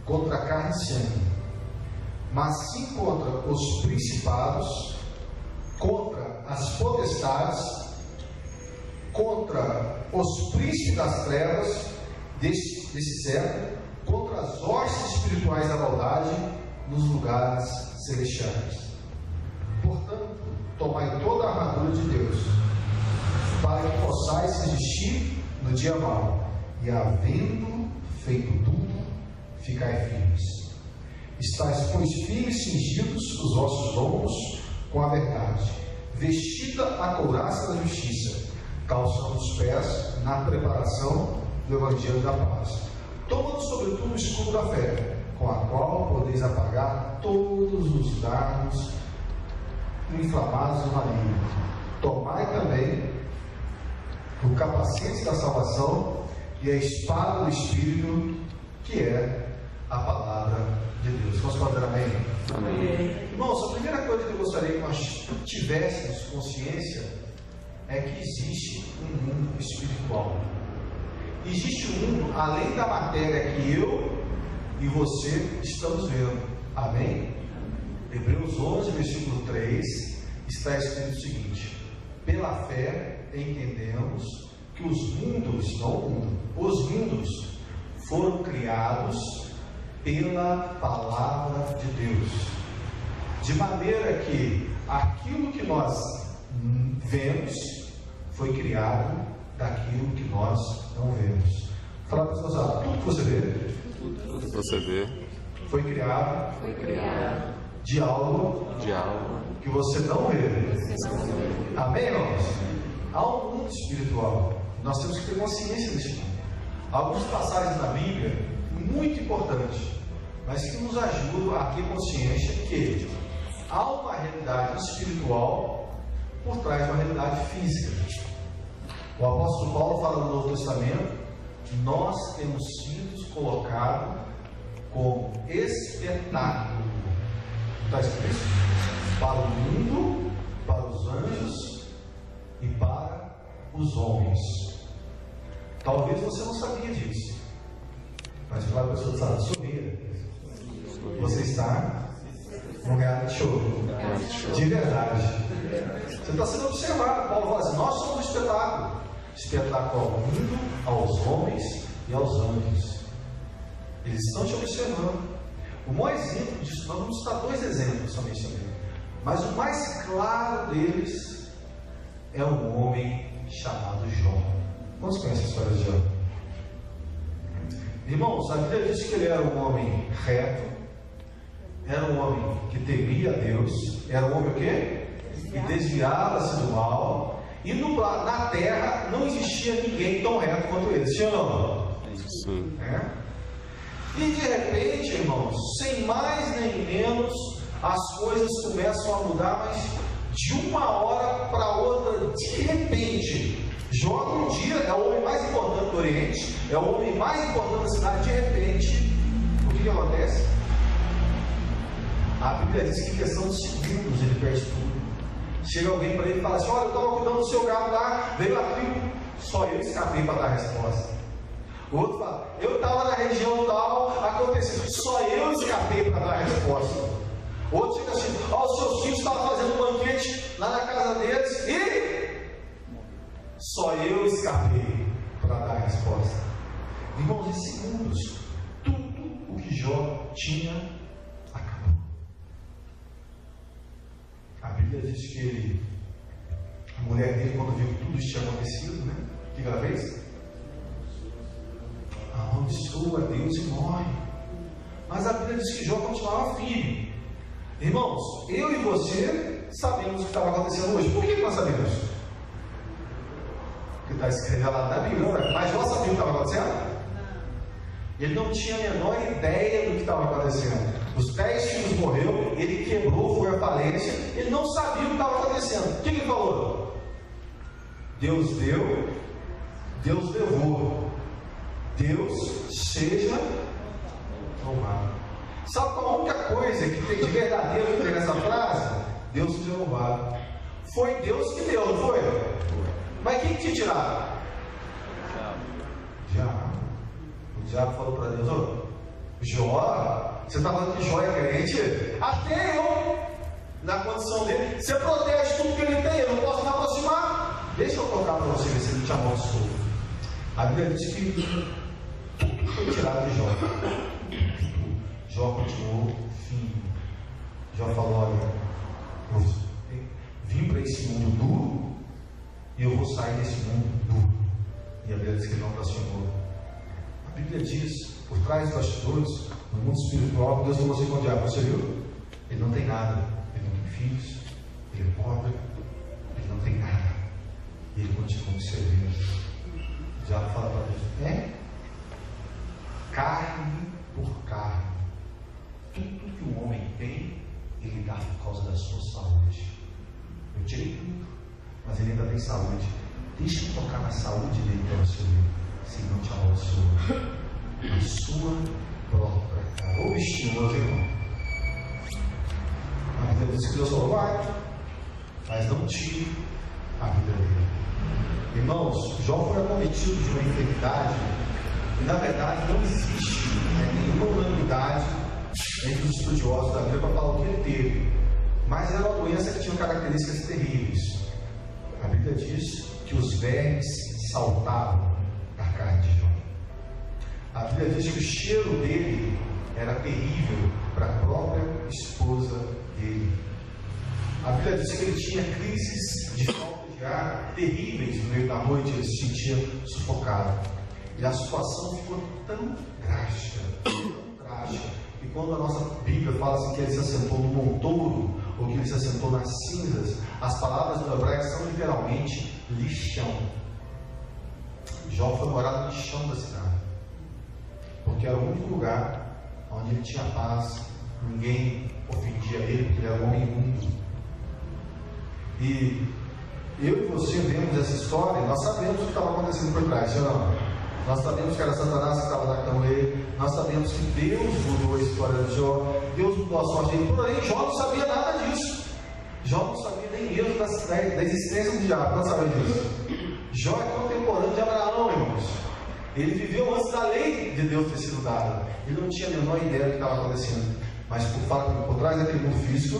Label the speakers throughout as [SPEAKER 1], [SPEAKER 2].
[SPEAKER 1] contra a carne e sangue, mas sim contra os principados, contra as potestades, contra os príncipes das trevas desse século, contra as hostes espirituais da maldade nos lugares celestiais. Portanto, tomai toda a armadura de Deus, para que possais resistir no dia mau, e havendo feito tudo, ficai firmes. Estais, pois, firmes, cingidos os vossos lombos com a verdade, vestida a couraça da justiça, calçando os pés na preparação do Evangelho da paz, tomando sobretudo o escudo da fé, com a qual podeis apagar todos os dardos inflamados do maligno. Tomai também o capacete da salvação e a espada do Espírito, que é a palavra de Deus. Vamos fazer amém?
[SPEAKER 2] Amém.
[SPEAKER 1] Irmãos, a primeira coisa que eu gostaria que nós tivéssemos consciência é que existe um mundo espiritual. Existe um mundo além da matéria que eu e você estamos vendo. Amém? Hebreus 11, versículo 3, está escrito o seguinte: pela fé entendemos que os mundos, não o mundo, os mundos foram criados pela palavra de Deus, de maneira que aquilo que nós vemos foi criado daquilo que nós não vemos. Fala para os meus amigos, tudo que você vê,
[SPEAKER 2] Tudo que você vê
[SPEAKER 1] foi criado de algo que você não vê. Amém, irmãos? Há um mundo espiritual. Nós temos que ter consciência desse mundo. Algumas passagens na Bíblia muito importantes, mas que nos ajudam a ter consciência que há uma realidade espiritual por trás de uma realidade física. O apóstolo Paulo fala no Novo Testamento: nós temos sido colocados como espetáculo. Está escrito isso? Para o mundo, para os anjos e para os homens. Talvez você não sabia disso, mas para a pessoa que sabe, sabia. Você está num reality show de verdade. Você está sendo observado. Paulo fala assim: nós somos um espetáculo. Espetáculo ao mundo, aos homens e aos anjos. Eles estão te observando. O maior exemplo disso, nós vamos citar dois exemplos somente também, mas o mais claro deles é um homem chamado Jó. Quantos conhecem a história de Jó? Irmãos, a Bíblia diz que ele era um homem reto, era um homem que temia a Deus, era um homem o quê? Que desviava-se do mal, e na terra não existia ninguém tão reto quanto ele, sim ou não?
[SPEAKER 2] Sim.
[SPEAKER 1] E de repente, irmãos, sem mais nem menos, as coisas começam a mudar, mas de uma hora para outra, de repente, Jó um dia é o homem mais importante do Oriente, é o homem mais importante da cidade. De repente, o que acontece? A Bíblia diz que em questão de segundos ele perde tudo. Chega alguém para ele e fala assim: olha, eu estava cuidando do seu gado lá, veio a tribo, só eu escapei para dar a resposta. O outro fala: eu estava na região tal, aconteceu, só eu escapei para dar a resposta. O outro fica assim: ó, os seus filhos estavam fazendo um banquete lá na casa deles e só eu escapei para dar a resposta. Irmãos, em segundos, tudo o que Jó tinha acabou. A Bíblia diz que a mulher dele, quando viu que tudo isso tinha acontecido, né? O que ela fez? Amaldiçoa a Deus e morre. Mas a Bíblia diz que Jó continuava firme. Irmãos, eu e você sabemos o que estava acontecendo hoje. Por que nós sabemos? Porque está escrito lá na Bíblia, não é? Mas Jó sabia o que estava acontecendo? Ele não tinha a menor ideia do que estava acontecendo. Os 10 filhos morreram, ele quebrou, foi à falência, ele não sabia o que estava acontecendo. O que ele falou? Deus deu, Deus levou. Deus seja louvado. Sabe qual a única coisa que tem de verdadeiro que tem nessa frase? Deus seja louvado. Foi Deus que deu, não foi? Mas quem te tiraram? O diabo falou para Deus: ô, Jó, você está falando que Jó é crente? Até eu, na condição dele, você protege tudo que ele tem, eu não posso me aproximar. Deixa eu tocar para você ver se ele te amaldiçoou. A Bíblia diz que tudo foi tirado de Jó. Jó continuou firme. Jó falou: olha, eu vim para esse mundo duro e eu vou sair desse mundo duro. E a Bíblia diz que ele não blasfemou. A Bíblia diz, por trás dos bastidores, no mundo espiritual, Deus falou assim com o diabo: você viu? Ele não tem nada, ele não tem filhos, ele é pobre, ele não tem nada. E ele continua me servindo. O diabo fala para Deus: carne por carne. Tudo que o homem tem, ele dá por causa da sua saúde. Eu tirei tudo, mas ele ainda tem saúde. Deixa eu tocar na saúde dele para você ver, se não te amaldiçoa. Na sua própria cara. Ô bichinho, meu irmão. A Bíblia diz que Deus falou: vai, mas não tire a vida dele. Irmãos, Jó foi acometido de uma enfermidade, e na verdade não existe nenhuma unanimidade entre os estudiosos da Bíblia para falar o que ele teve, mas era uma doença que tinha características terríveis. A Bíblia diz que os vermes saltavam da carne de Jó. A Bíblia diz que o cheiro dele era terrível para a própria esposa dele. A Bíblia diz que ele tinha crises de falta de ar terríveis no meio da noite, ele se sentia sufocado. E a situação ficou tão drástica, que quando a nossa Bíblia fala assim que ele se assentou no montouro, ou que ele se assentou nas cinzas, as palavras do hebraico são literalmente lixão. Jó foi morar no lixão da cidade, porque era o único lugar onde ele tinha paz, ninguém ofendia ele, porque ele era um homem imundo. E eu e você vemos essa história, nós sabemos o que estava acontecendo por trás, não? Nós sabemos que era Satanás que estava atacando ele, nós sabemos que Deus mudou a história de Jó, Deus mudou a sorte dele, porém Jó não sabia nada disso. Jó não sabia nem mesmo da existência do diabo, não sabia disso. Jó é contemporâneo de Abraão, irmãos. Ele viveu antes da lei de Deus ter sido dada. Ele não tinha a menor ideia do que estava acontecendo. Mas por trás daquele mundo físico,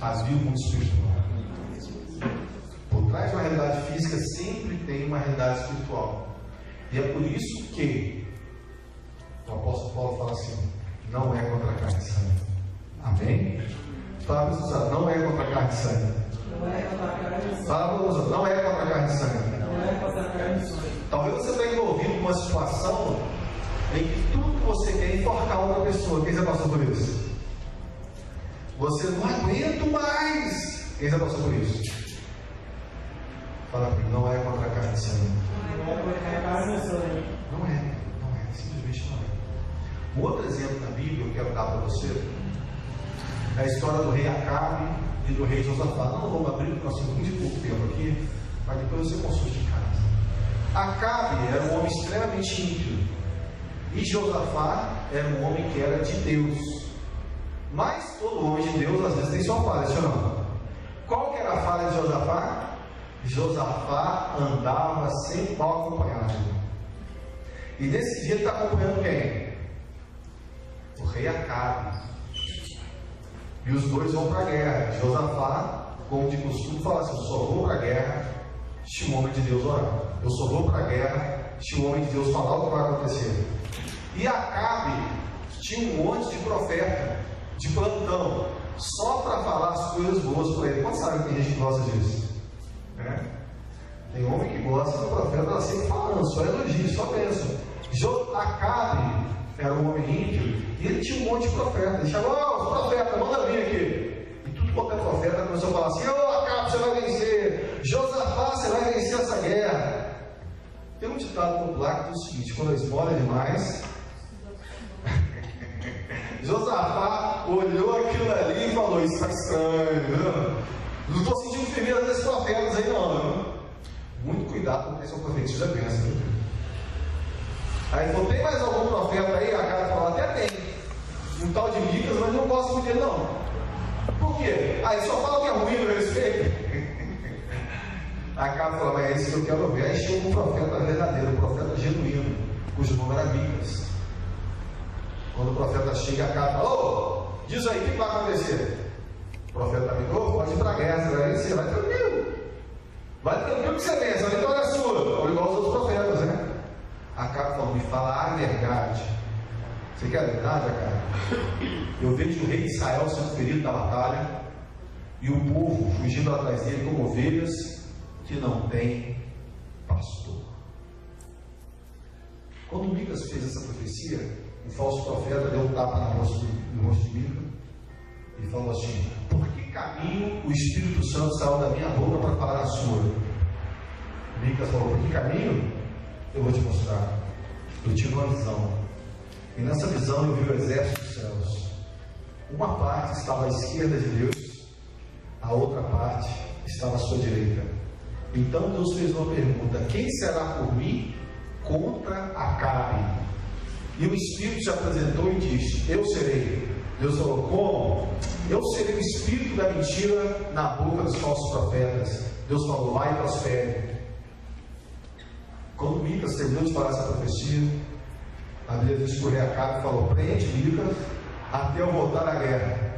[SPEAKER 1] havia o mundo espiritual. Por trás de uma realidade física sempre tem uma realidade espiritual. E é por isso que o apóstolo Paulo fala assim: não é contra a carne e sangue. Amém? Fala para você, não é contra a carne e sangue. Fala para você, não é contra a carne e sangue. Talvez você tenha envolvido com uma situação em que tudo que você quer é enforcar outra pessoa. Quem já passou por isso? Você não aguenta mais. Quem já passou por isso? Fala para mim, não é contra a carne e sangue. Não é, simplesmente não é. Um outro exemplo da Bíblia que eu quero dar para você é a história do rei Acabe e do rei Josafá. Não vamos abrir porque nós temos muito pouco tempo aqui, mas depois você consulte em casa. Acabe era um homem extremamente ímpio e Josafá era um homem que era de Deus. Mas todo homem de Deus às vezes tem sua falha, senhor não? Qual que era a falha de Josafá? Josafá andava sem mal acompanhado. E nesse dia ele está acompanhando quem? O rei Acabe. E os dois vão para a guerra. Josafá, como de costume, fala assim: eu só vou para a guerra se o homem de Deus orar. Eu só vou para a guerra se o homem de Deus falar o que vai acontecer. E Acabe tinha um monte de profeta de plantão, só para falar as coisas boas para ele. Quantos sabem que tem gente que gosta disso? Tem homem que gosta do profeta, ela sempre falando, só elogio, só bênção. Acabe era um homem ímpio e ele tinha um monte de profeta. Ele chamou: os profetas, manda vir aqui. E tudo quanto é profeta começou a falar assim: Acabe, você vai vencer. Josafá, você vai vencer essa guerra. Tem um ditado popular que diz o seguinte: quando a esmola é demais, Josafá olhou aquilo ali e falou: isso está estranho, não estou sentindo firmeza desses profetas aí não. Muito cuidado com quem são profetiza pensa. Aí falou: tem mais algum profeta aí? A cara falou: até tem. Um tal de Micas, mas não gosto muito dele não. Por quê? Aí só fala que é ruim no meu respeito. A cara falou: mas é isso que eu quero ver. Aí chegou um profeta verdadeiro, um profeta genuíno, cujo nome era Micas. Quando o profeta chega, Acabe fala: ô, diz aí, o que vai acontecer? O profeta amigo, pode ir para a guerra, você vai tranquilo. Vai tranquilo que você vence, a vitória é sua. Ou igual os outros profetas, né? Acabe falou: me fala a verdade. Você quer a verdade, Acabe? Eu vejo o rei de Israel sendo ferido na batalha e o povo fugindo atrás dele como ovelhas que não têm pastor. Quando Micas fez essa profecia, o falso profeta deu um tapa no rosto de Mica e falou assim: por que caminho o Espírito Santo saiu da minha boca para falar a sua? Micas falou: por que caminho? Eu vou te mostrar. Eu tive uma visão, e nessa visão eu vi o exército dos céus. Uma parte estava à esquerda de Deus, a outra parte estava à sua direita. Então Deus fez uma pergunta: quem será por mim contra Acabe? E o Espírito se apresentou e disse: eu serei. Deus falou: como? Eu serei o espírito da mentira na boca dos falsos profetas. Deus falou: vai e prospere. Quando Micas terminou de falar essa profecia, a Bíblia diz que o rei Acabe falou: prende Micas até eu voltar à guerra.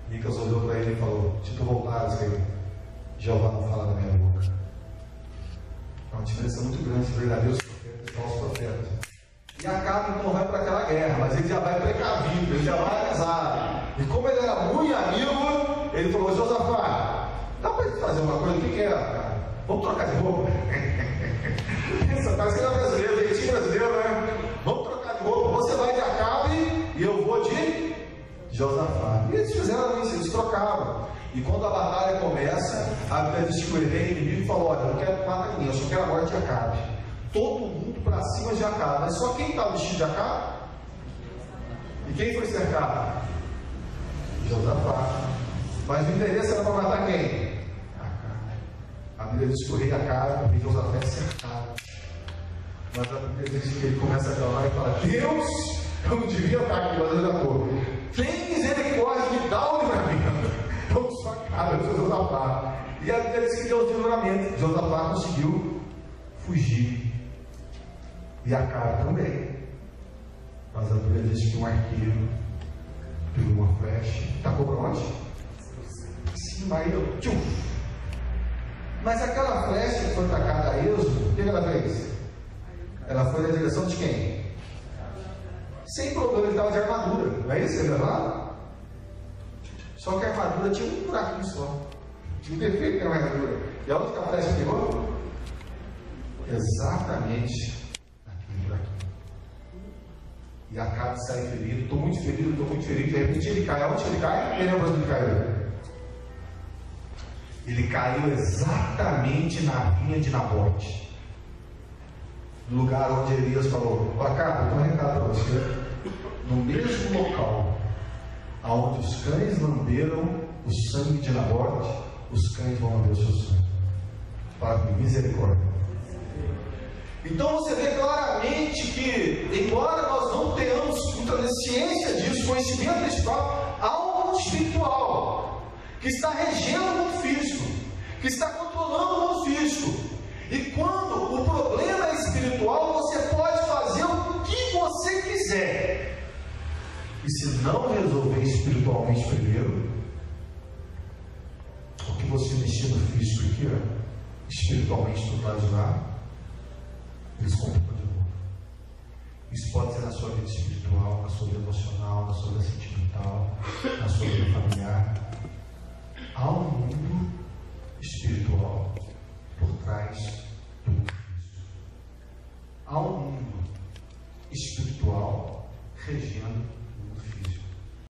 [SPEAKER 1] Micas olhou para ele e falou: se tu voltares, rei, Jeová não fala da minha boca. É uma diferença muito grande entre verdadeiros profetas e falsos profetas. E Acabe então vai para aquela guerra, mas ele já vai precavido, ele já vai avisado. E como ele era muito amigo, ele falou: Josafá, dá para ele fazer uma coisa? O que é, Acabe? Vamos trocar de roupa? Parece que ele é brasileiro, jeitinho brasileiro, né? Vamos trocar de roupa. Você vai de Acabe e eu vou de Josafá. E eles fizeram isso, eles trocavam. E quando a batalha começa, a Bíblia diz que o rei inimigo falou: olha, eu não quero matar ninguém, eu só quero a morte de Acabe. Todo mundo para cima de Acabe. Mas só quem estava vestido de Acabe? E quem foi cercado? Josafá. Mas o interesse era para matar quem? Acabe. A Bíblia diz que o rei Acabe, o rei Josafá é cercado. Mas a Bíblia diz que ele começa a clamar e fala: Deus, eu não devia estar aqui, mas eu já estou. Tem misericórdia de dar o livramento. Então só Acabe, Josafá. E a Bíblia diz que deu o livramento. Josafá conseguiu fugir. E Acabe também. Mas a Bíblia diz que um arqueiro pegou uma flecha e tacou para onde? Sim, aí eu. Tchum. Mas aquela flecha que foi tacada a Êxodo, o que ela fez? Ela foi na direção de quem? Sem problema, ele estava de armadura. Não é isso que ele lá? Só que a armadura tinha um buraquinho só. Tinha um defeito na armadura. E aonde que a flecha pegou? Exatamente. E Acabe sai ferido: estou muito ferido, estou muito ferido. De repente ele cai. Onde ele cai? Quem lembra onde ele caiu? Ele caiu exatamente na vinha de Nabote, no lugar onde Elias falou: Acabe, eu tenho um recado para você. No mesmo local onde os cães lamberam o sangue de Nabote, os cães vão lamber o seu sangue. Para misericórdia. Então você vê claramente que, embora nós não tenhamos muita ciência disso, conhecimento espiritual, há um mundo espiritual que está regendo o mundo físico, que está controlando o mundo físico. E quando o problema é espiritual, você pode fazer o que você quiser. E se não resolver espiritualmente primeiro, o que você mexer no físico aqui, espiritualmente não vai ajudar. Eles complicam de novo. Isso pode ser na sua vida espiritual, na sua vida emocional, na sua vida sentimental, na sua vida familiar.